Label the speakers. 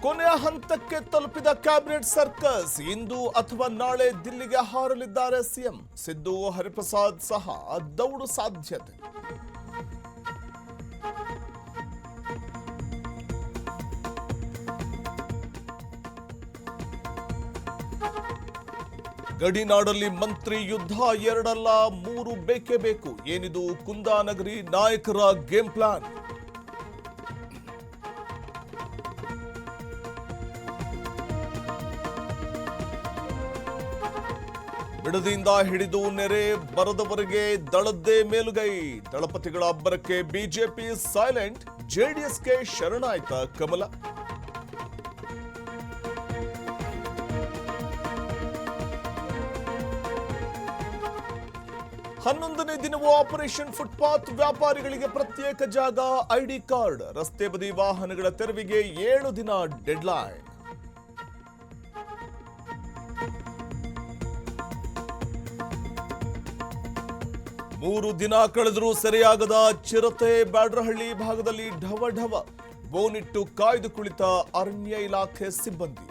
Speaker 1: ಕೊನೆಯ ಹಂತಕ್ಕೆ ತಲುಪಿದ ಕ್ಯಾಬಿನೆಟ್ ಸರ್ಕಸ್. ಇಂದು ಅಥವಾ ನಾಳೆ ದಿಲ್ಲಿಗೆ ಹಾರಲಿದ್ದಾರೆ ಸಿಎಂ. ಸಿದ್ದು ಹರಿಪ್ರಸಾದ್ ಸಹ ದೌಡು ಸಾಧ್ಯತೆ. ಗಡಿನಾಡಲ್ಲಿ ಮಂತ್ರಿ ಯುದ್ಧ ಎರಡಲ್ಲ 3 ಬೇಕೇ ಬೇಕು. ಏನಿದು ಕುಂದಾನಗರಿ ನಾಯಕರ ಗೇಮ್ ಪ್ಲಾನ್? ಬಿಡದಿಯಿಂದ ಹಿಡಿದು ನೆರೆ ಬರದವರೆಗೆ ದಳದ್ದೇ ಮೇಲುಗೈ. ದಳಪತಿಗಳ ಅಬ್ಬರಕ್ಕೆ ಬಿಜೆಪಿ ಸೈಲೆಂಟ್. ಜೆಡಿಎಸ್ಗೆ ಶರಣಾಯ್ತ ಕಮಲ. ಹನ್ನೊಂದನೇ ದಿನವೂ ಆಪರೇಷನ್ ಫುಟ್ಪಾತ್. ವ್ಯಾಪಾರಿಗಳಿಗೆ ಪ್ರತ್ಯೇಕ ಜಾಗ, ಐಡಿ ಕಾರ್ಡ್. ರಸ್ತೆ ಬದಿ ವಾಹನಗಳ ತೆರವಿಗೆ 7 ದಿನ ಡೆಡ್ಲೈನ್. ಮೂರು ದಿನ ಕಳೆದರೂ ಸರಿಯಾಗದ ಚಿರತೆ. ಬ್ಯಾಡ್ರಹಳ್ಳಿ ಭಾಗದಲ್ಲಿ ಢವ ಢವ. ಬೋನಿಟ್ಟು ಕಾಯ್ದು ಕುಳಿತ ಅರಣ್ಯ ಇಲಾಖೆ ಸಿಬ್ಬಂದಿ.